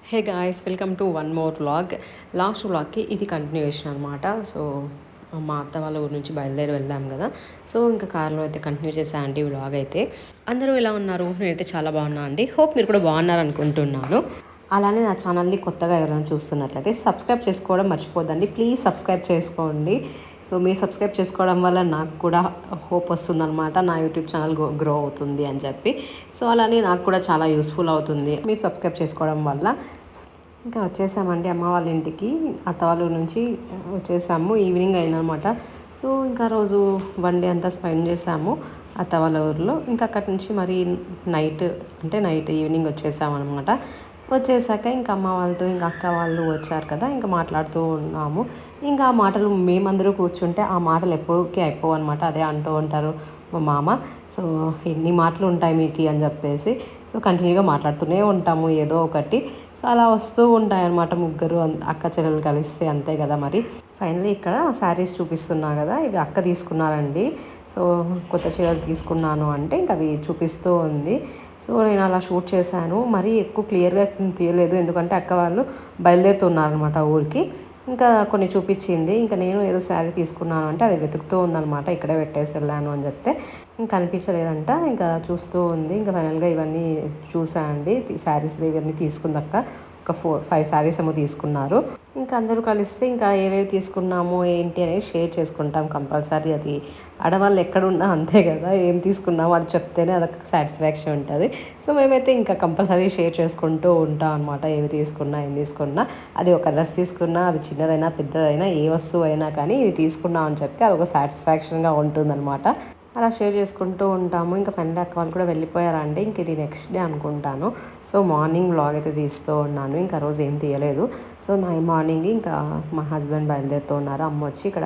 Hey guys, welcome to one more vlog. Last వ్లాగ్కి ఇది continuation అనమాట. సో మా అత్త వాళ్ళ ఊరి నుంచి బయలుదేరి వెళ్ళాం కదా. సో ఇంకా కార్లో అయితే కంటిన్యూ చేసా అండి వ్లాగ్ అయితే. అందరూ ఎలా ఉన్నారు? నేనైతే చాలా బాగున్నా అండి. హోప్ మీరు కూడా బాగున్నారు అనుకుంటున్నాను. అలానే నా ఛానల్ని కొత్తగా ఎవరైనా చూస్తున్నట్లయితే సబ్స్క్రైబ్ చేసుకోవడం మర్చిపోద్దండి. ప్లీజ్ సబ్స్క్రైబ్ చేసుకోండి. సో మీరు సబ్స్క్రైబ్ చేసుకోవడం వల్ల నాకు కూడా హోప్ వస్తుందన్నమాట, నా యూట్యూబ్ ఛానల్ గ్రో అవుతుంది అని చెప్పి. సో అలానే నాకు కూడా చాలా యూస్ఫుల్ అవుతుంది మీరు సబ్స్క్రైబ్ చేసుకోవడం వల్ల. ఇంకా వచ్చేసామండి అమ్మ వాళ్ళ ఇంటికి. అత్త వాళ్ళ నుంచి వచ్చేసాము, ఈవినింగ్ అయిందనమాట. సో ఇంకా రోజు వన్ డే అంతా స్పెండ్ చేసాము అత్త వాళ్ళ ఊరిలో. ఇంకా అక్కడి నుంచి మరి నైట్ ఈవినింగ్ వచ్చేసామన్నమాట. వచ్చేసాక ఇంకా అమ్మ వాళ్ళతో ఇంకా అక్క వాళ్ళు వచ్చారు కదా, ఇంకా మాట్లాడుతూ ఉన్నాము. ఇంకా ఆ మాటలు మేమందరూ కూర్చుంటే ఆ మాటలు ఎప్పటికీ అయిపోవు అనమాట. అదే అంటూ ఉంటారు మా మామ. సో ఎన్ని మాటలు ఉంటాయి మీకు అని చెప్పేసి, సో కంటిన్యూగా మాట్లాడుతూనే ఉంటాము ఏదో ఒకటి. సో అలా వస్తూ ఉంటాయన్నమాట ముగ్గురు అక్క చెల్లెలు కలిస్తే, అంతే కదా మరి. ఫైనల్లీ ఇక్కడ శారీస్ చూపిస్తున్నా కదా, ఇవి అక్క తీసుకున్నారండి. సో కొత్త చీరలు తీసుకున్నాను అంటే ఇంకా అవి చూపిస్తూ ఉంది. సో నేను అలా షూట్ చేశాను. మరీ ఎక్కువ క్లియర్గా తీయలేదు, ఎందుకంటే అక్క వాళ్ళు బయలుదేరుతున్నారనమాట ఊరికి. ఇంకా కొన్ని చూపించింది. ఇంకా నేను ఏదో శారీ తీసుకున్నాను అంటే అది వెతుకుతూ ఉందనమాట. ఇక్కడే పెట్టేసి వెళ్ళాను అని చెప్తే ఇంకా కనిపించలేదంట. ఇంకా చూస్తూ ఉంది. ఇంకా ఫైనల్గా ఇవన్నీ చూసా అండి. శారీస్ ఇవన్నీ తీసుకుందక్క. ఒక 4-5 శారీస్ ఏమో తీసుకున్నారు. ఇంకా అందరూ కలిస్తే ఇంకా ఏవేవి తీసుకున్నాము ఏంటి అనేది షేర్ చేసుకుంటాం కంపల్సరీ. అది ఆడవాళ్ళు ఎక్కడున్నా అంతే కదా, ఏం తీసుకున్నామో అది చెప్తేనే అదొక సాటిస్ఫాక్షన్ ఉంటుంది. సో మేమైతే ఇంకా కంపల్సరీ షేర్ చేసుకుంటూ ఉంటాం అనమాట. ఏం తీసుకున్నా, అది ఒక డ్రెస్ తీసుకున్నా, అది చిన్నదైనా పెద్దదైనా ఏ వస్తువు అయినా కానీ ఇది తీసుకున్నాం అని చెప్తే అదొక సాటిస్ఫాక్షన్గా ఉంటుందన్నమాట. అలా షేర్ చేసుకుంటూ ఉంటాము. ఇంకా ఫైనల్ అక్క వాళ్ళు కూడా వెళ్ళిపోయారండి. ఇంక ఇది నెక్స్ట్ డే అనుకుంటాను. సో మార్నింగ్ వ్లాగ్ అయితే తీస్తూ ఉన్నాను. ఇంకా రోజు ఏం తీయలేదు. సో మార్నింగ్ ఇంకా మా హస్బెండ్ బయలుదేరుతూ ఉన్నారు. అమ్మ వచ్చి ఇక్కడ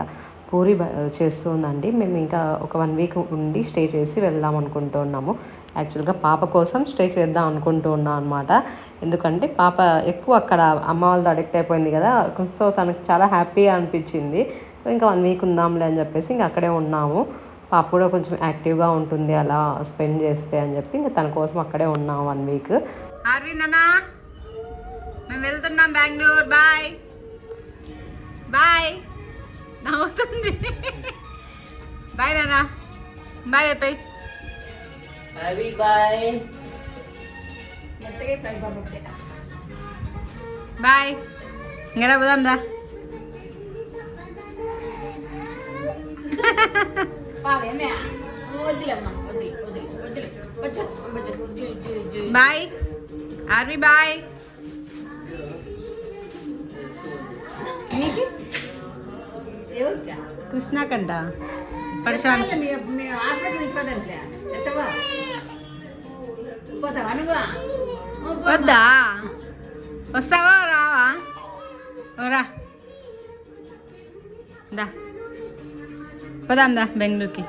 పూరి చేస్తుందండి. మేము ఇంకా ఒక 1 వీక్ ఉండి స్టే చేసి వెళ్దాం అనుకుంటూ ఉన్నాము. యాక్చువల్గా పాప కోసం స్టే చేద్దాం అనుకుంటూ ఉన్నాం అనమాట. ఎందుకంటే పాప ఎక్కువ అక్కడ అమ్మ వాళ్ళతో అడిక్ట్ అయిపోయింది కదా. సో తనకు చాలా హ్యాపీగా అనిపించింది. సో ఇంకా 1 వీక్ ఉందాంలే అని చెప్పేసి ఇంకా అక్కడే ఉన్నాము. పాప కూడా కొంచెం యాక్టివ్గా ఉంటుంది అలా స్పెండ్ చేస్తే అని చెప్పి ఇంకా తన కోసం అక్కడే ఉన్నాం 1 వీక్. ఆర్వినా, మేము వెళ్తున్నాం బెంగళూరు. Bye bye. నవ్వుతుంది. బాయ్ నానా. బాయ్ అయిపోయి బాయ్ బాయ్. ఇంకా పోదాం దా. బాయ్ ఆర్వి. బాయ్. కృష్ణకంట ప్రశాంత్ వద్దా? వస్తావా రావా? రా దా, పోదాం దా బెంగళూరుకి.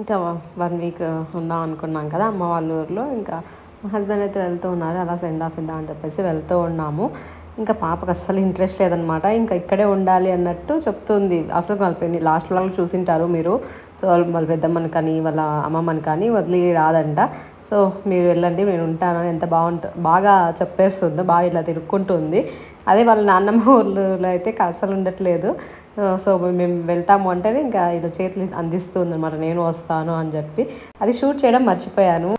ఇంకా 1 వీక్ ఉందాం అనుకున్నాం కదా అమ్మ వాళ్ళ ఊరిలో. ఇంకా మా హస్బెండ్ అయితే వెళ్తూ ఉన్నారు. అలా సెండ్ ఆఫ్ ఇద్దాం అని చెప్పేసి వెళ్తూ ఉన్నాము. ఇంకా పాపకు అస్సలు ఇంట్రెస్ట్ లేదనమాట. ఇంకా ఇక్కడే ఉండాలి అన్నట్టు చెప్తుంది. అసలు కలిపింది లాస్ట్ వాళ్ళు చూసింటారు మీరు. సో వాళ్ళ పెద్దమ్మని కానీ వాళ్ళ అమ్మమ్మని కానీ వదిలి రాదంట. సో మీరు వెళ్ళండి నేను ఉంటానని ఎంత బాగా చెప్పేస్తుందో, బాగా ఇలా తిరుక్కుంటుంది. అదే వాళ్ళ నాన్నమ్మ ఊళ్ళో అయితే అస్సలు ఉండట్లేదు. సో మేము వెళ్తాము అంటేనే ఇంకా ఇలా చేతులు అందిస్తుంది అనమాట, నేను వస్తాను అని చెప్పి. అది షూట్ చేయడం మర్చిపోయాను.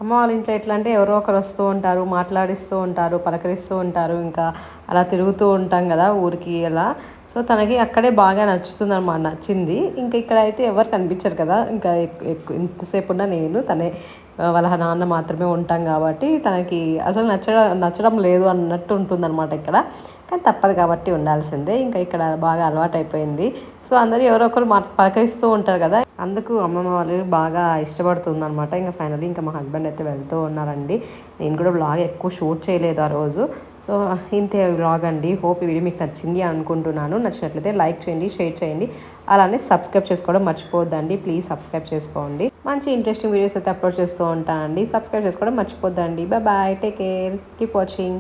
అమ్మ వాళ్ళ ఇంట్లో ఎట్లా అంటే ఎవరో ఒకరు వస్తూ ఉంటారు, మాట్లాడిస్తూ ఉంటారు, పలకరిస్తూ ఉంటారు, ఇంకా అలా తిరుగుతూ ఉంటాం కదా ఊరికి అలా. సో తనకి అక్కడే బాగా నచ్చుతుంది అనమాట, నచ్చింది. ఇంకా ఇక్కడ అయితే ఎవరు కనిపించరు కదా. ఇంకా ఇంతసేపు ఉన్న నేను తనే వాళ్ళ నాన్న మాత్రమే ఉంటాం కాబట్టి తనకి అసలు నచ్చడం లేదు అన్నట్టు ఉంటుందన్నమాట ఇక్కడ. కానీ తప్పదు కాబట్టి ఉండాల్సిందే. ఇంకా ఇక్కడ బాగా అలవాటు అయిపోయింది. సో అందరూ ఎవరో ఒకరు పలకరిస్తూ ఉంటారు కదా, అందుకు అమ్మమ్మ వాళ్ళు బాగా ఇష్టపడుతుంది అనమాట. ఇంకా ఫైనల్లీ ఇంకా మా హస్బెండ్ అయితే వెళ్తూ ఉన్నారండి. నేను కూడా వ్లాగ్ ఎక్కువ షూట్ చేయలేదు ఆ రోజు. సో ఇంతే వ్లాగ్ అండి. హోప్ ఈ వీడియో మీకు నచ్చింది అనుకుంటున్నాను. నచ్చినట్లయితే లైక్ చేయండి, షేర్ చేయండి, అలానే సబ్స్క్రైబ్ చేసుకోవడం మర్చిపోద్దండి. ప్లీజ్ సబ్స్క్రైబ్ చేసుకోండి. మంచి ఇంట్రెస్టింగ్ వీడియోస్ అయితే అప్లోడ్ చేస్తూ ఉంటానండి. సబ్స్క్రైబ్ చేసుకోవడం మర్చిపోద్దండి. Bye bye, take care, keep watching.